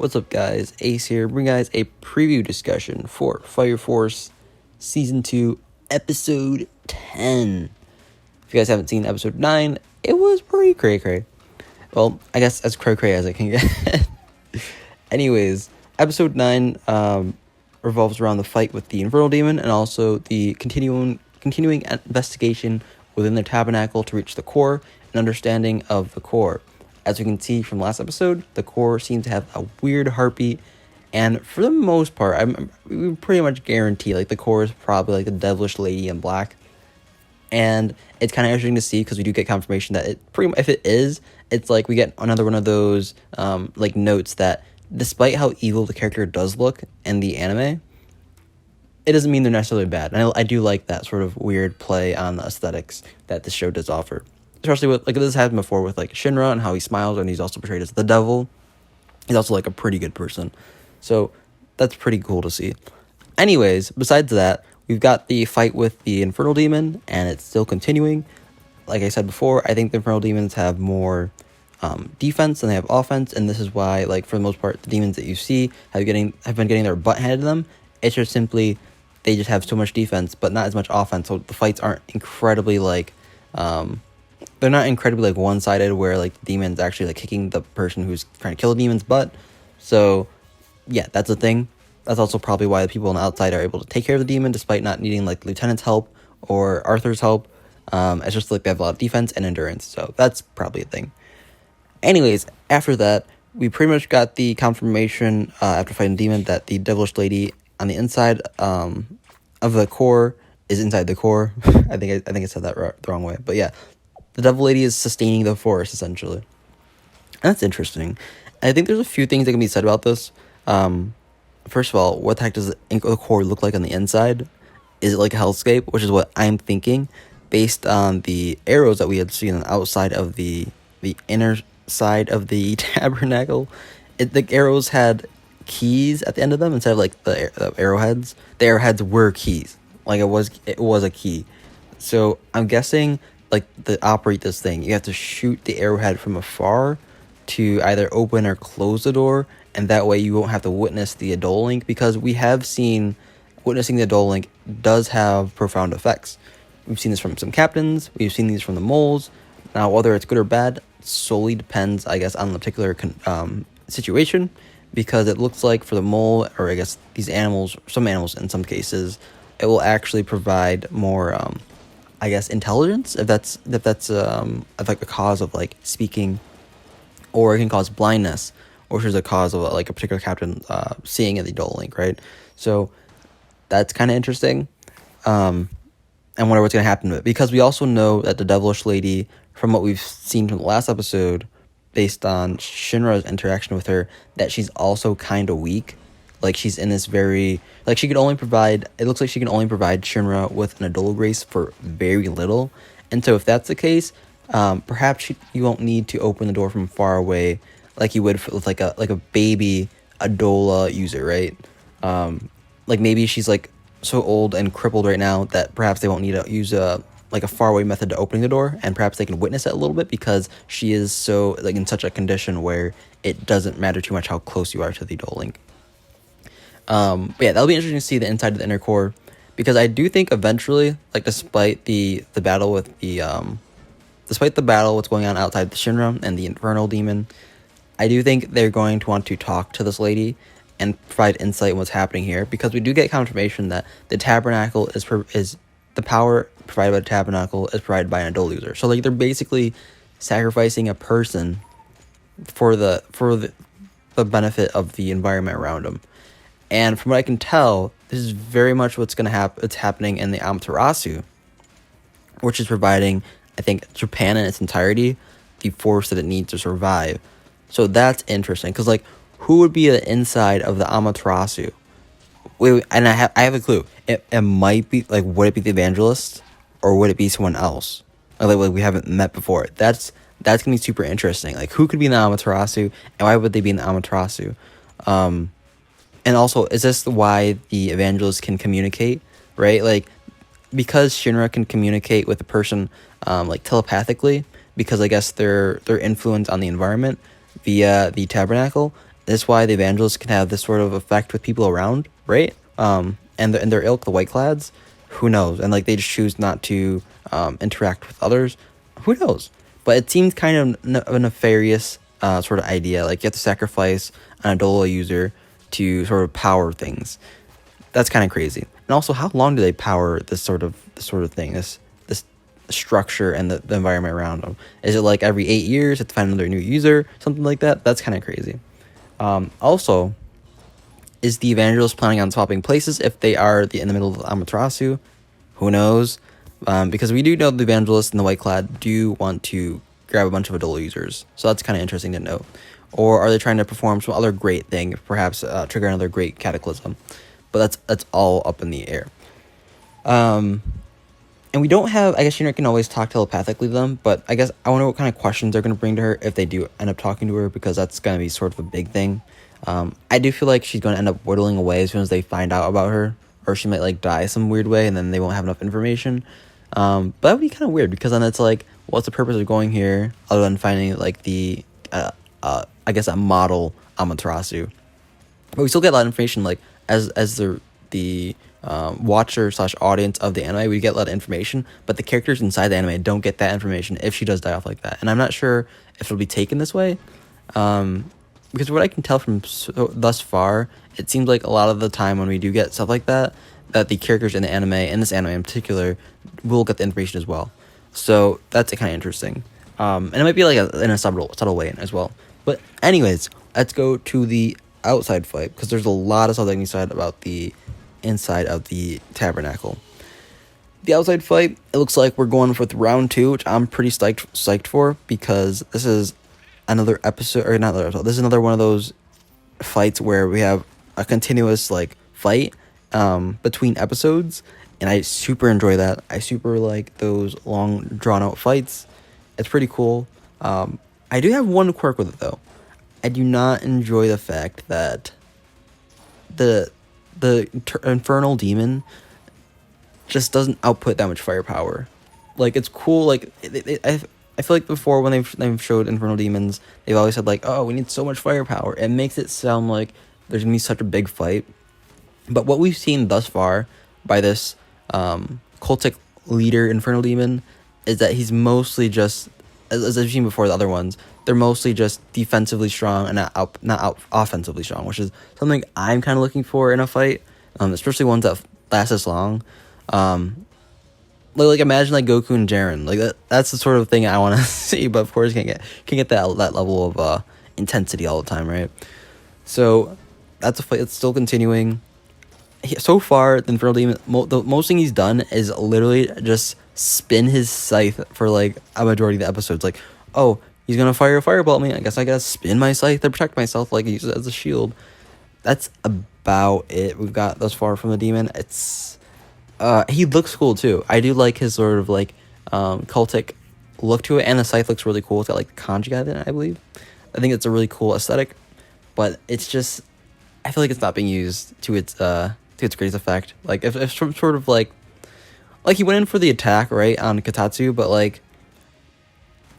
What's up, guys? Ace here, bring guys a preview discussion for Fire Force Season 2, Episode 10. If you guys haven't seen Episode 9, it was pretty cray-cray. Well, I guess as cray-cray as it can get. Anyways, Episode 9 revolves around the fight with the Infernal Demon and also the continuing investigation within the Tabernacle to reach the core and understanding of the core. As we can see from last episode, the core seems to have a weird heartbeat, and for the most part, we pretty much guarantee the core is probably the devilish lady in black. And it's kind of interesting to see because we do get confirmation that if it is, it's we get another one of those notes that despite how evil the character does look in the anime, it doesn't mean they're necessarily bad. And I do like that sort of weird play on the aesthetics that the show does offer. Especially with, this happened before with, Shinra and how he smiles, and he's also portrayed as the devil. He's also, a pretty good person. So, that's pretty cool to see. Anyways, besides that, we've got the fight with the Infernal Demon, and it's still continuing. Like I said before, I think the Infernal Demons have more defense than they have offense, and this is why, for the most part, the demons that you see have been getting their butt handed to them. It's just simply, they just have so much defense, but not as much offense, so the fights aren't incredibly, they're not incredibly one-sided where the demon's actually kicking the person who's trying to kill the demon's butt. So yeah, that's a thing. That's also probably why the people on the outside are able to take care of the demon despite not needing Lieutenant's help or Arthur's help. It's just they have a lot of defense and endurance, so that's probably a thing. Anyways, after that, we pretty much got the confirmation after fighting the demon that the devilish lady on the inside of the core is inside the core. I think I said that the wrong way, but yeah. The Devil Lady is sustaining the force, essentially. And that's interesting. And I think there's a few things that can be said about this. First of all, what the heck does the core look like on the inside? Is it like a hellscape? Which is what I'm thinking, based on the arrows that we had seen on the outside of the inner side of the tabernacle. The arrows had keys at the end of them instead of the arrowheads. The arrowheads were keys. It was a key. So I'm guessing to operate this thing, you have to shoot the arrowhead from afar to either open or close the door, and that way you won't have to witness the Adol Link, because we have seen witnessing the Adol Link does have profound effects. We've seen this from some captains, we've seen these from the moles. Now, whether it's good or bad solely depends, I guess, on the particular situation, because it looks like for the mole, or I guess some animals in some cases, it will actually provide more intelligence, if that's a cause of speaking, or it can cause blindness, which is a cause of a particular captain seeing in the Adol Link, right? So that's kind of interesting, and wonder what's going to happen to it, because we also know that the devilish lady, from what we've seen from the last episode, based on Shinra's interaction with her, that she's also kind of weak. She's in this very... she could only provide... It looks like she can only provide Shinra with an Adol Grace for very little. And so if that's the case, perhaps you won't need to open the door from far away like you would with a baby Adola user, right? Maybe she's so old and crippled right now that perhaps they won't need to use a faraway method to opening the door, and perhaps they can witness it a little bit because she is so in such a condition where it doesn't matter too much how close you are to the Adol Link. But yeah, that'll be interesting to see the inside of the inner core, because I do think eventually, despite the battle with what's going on outside the Shinra and the Infernal Demon, I do think they're going to want to talk to this lady and provide insight in what's happening here, because we do get confirmation that the tabernacle is the power provided by the tabernacle is provided by an Adol user. So they're basically sacrificing a person for the benefit of the environment around them. And from what I can tell, this is very much what's going to happen. It's happening in the Amaterasu, which is providing, I think, Japan in its entirety the force that it needs to survive. So that's interesting, because who would be the inside of the Amaterasu? Wait, and I have a clue. It might be would it be the Evangelist, or would it be someone else? We haven't met before. That's gonna be super interesting. Who could be in the Amaterasu, and why would they be in the Amaterasu? And also, is this why the Evangelist can communicate, right? Because Shinra can communicate with a person, telepathically, because I guess their influence on the environment via the tabernacle, That's why the evangelists can have this sort of effect with people around, right? And their ilk, the White Clads, who knows? And like they just choose not to interact with others, who knows? But it seems kind of a nefarious sort of idea. Like you have to sacrifice an Adola user to sort of power things. That's kind of crazy. And also, how long do they power this sort of thing? This structure and the environment around them. Is it like every 8 years have to find another new user, something like that? That's kind of crazy. Also, is the evangelist planning on swapping places if they are in the middle of Amaterasu? Who knows? Because we do know the evangelist and the White Clad do want to grab a bunch of Adola users, so that's kind of interesting to note. Or are they trying to perform some other great thing, perhaps trigger another great cataclysm? But that's all up in the air. And we don't have, I guess Shinra can always talk telepathically to them, but I guess I wonder what kind of questions they're going to bring to her if they do end up talking to her, because that's going to be sort of a big thing. I do feel like she's going to end up whittling away as soon as they find out about her, or she might like die some weird way and then they won't have enough information. But that would be kind of weird, because then it's like, what's the purpose of going here other than finding like the, I guess a model Amaterasu? But we still get a lot of information, like as the watcher / audience of the anime, we get a lot of information, but the characters inside the anime don't get that information if she does die off like that. And I'm not sure if it'll be taken this way, because what I can tell from thus far, it seems like a lot of the time when we do get stuff like that, that the characters in the anime, in this anime in particular, will get the information as well. So that's kind of interesting. And it might be like in a subtle way as well. But anyways, let's go to the outside fight, because there's a lot of stuff that can be said about the inside of the tabernacle. The outside fight, it looks like we're going with round 2, which I'm pretty psyched for, because this is another episode, or not another episode, this is another one of those fights where we have a continuous like fight between episodes, and I super enjoy that. I super like those long drawn out fights. It's pretty cool. I do have one quirk with it though. I do not enjoy the fact that the Infernal Demon just doesn't output that much firepower. Like, it's cool, like, I feel like before when they've showed Infernal Demons, they've always said, like, oh, we need so much firepower. It makes it sound like there's gonna be such a big fight. But what we've seen thus far by this cultic leader, Infernal Demon, is that he's mostly just, as I've seen before the other ones, they're mostly just defensively strong and not offensively strong, which is something I'm kind of looking for in a fight, especially ones that last this long. Like imagine like Goku and Jiren, like that's the sort of thing I want to see, but of course can't get that level of intensity all the time, right? So that's a fight that's still continuing. So far, the Infernal Demon, the most thing he's done is literally just spin his scythe for like a majority of the episodes. Like, oh, he's gonna fire a fireball at me. I guess I gotta spin my scythe to protect myself, like use it as a shield. That's about it we've got thus far from the demon. It's he looks cool too. I do like his sort of like cultic look to it, and the scythe looks really cool. It's got like kanji in it, I believe. I think it's a really cool aesthetic, but it's just, I feel like it's not being used to its greatest effect. Like if some sort of like he went in for the attack right on Katatsu, but like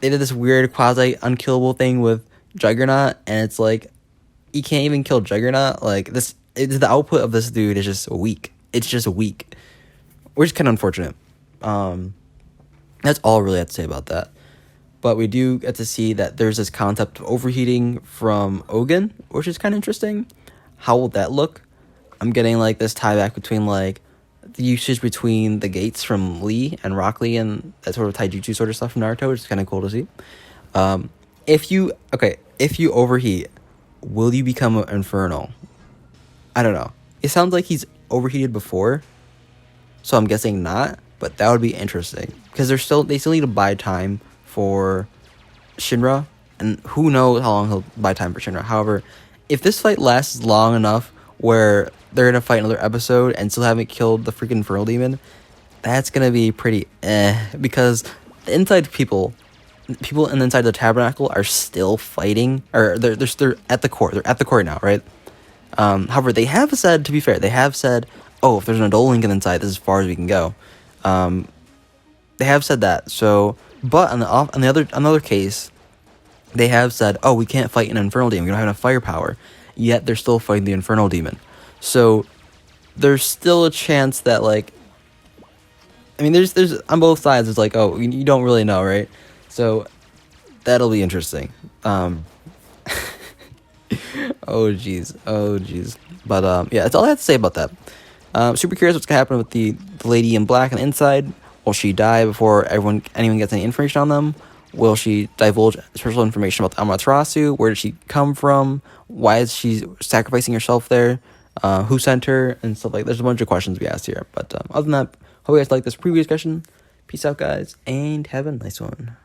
they did this weird quasi unkillable thing with Juggernaut, and it's like you can't even kill Juggernaut. Like the output of this dude is just weak. It's just weak, which is kind of unfortunate. That's all I really have to say about that. But we do get to see that there's this concept of overheating from Ogun, which is kind of interesting. How will that look? I'm getting like this tie back between like the usage between the gates from Lee and Rock Lee and that sort of taijutsu sort of stuff from Naruto, which is kind of cool to see. If you overheat, will you become an infernal? I don't know. It sounds like he's overheated before, so I'm guessing not, but that would be interesting, because they still need to buy time for Shinra, and who knows how long he'll buy time for Shinra. However, if this fight lasts long enough where they're gonna fight another episode and still haven't killed the freaking Infernal Demon, that's gonna be pretty because the inside people in the inside the tabernacle are still fighting, or they're at the core. They're at the core now, right? However, they have said, to be fair, oh, if there's an Adol Lincoln inside, this is as far as we can go. They have said that. So, but on the other case, they have said, oh, we can't fight an Infernal Demon. We don't have enough firepower. yet they're still fighting the Infernal Demon. So there's still a chance that, like, I mean, there's on both sides, it's like, oh, you don't really know, right? So that'll be interesting. Oh jeez. But yeah, that's all I have to say about that. Super curious what's gonna happen with the lady in black on the inside. Will she die before anyone gets any information on them? Will she divulge special information about the Amaterasu? Where did she come from? Why is she sacrificing herself there? Who sent her? And stuff like that. There's a bunch of questions we asked here. But other than that, hope you guys like this preview discussion. Peace out, guys, and have a nice one.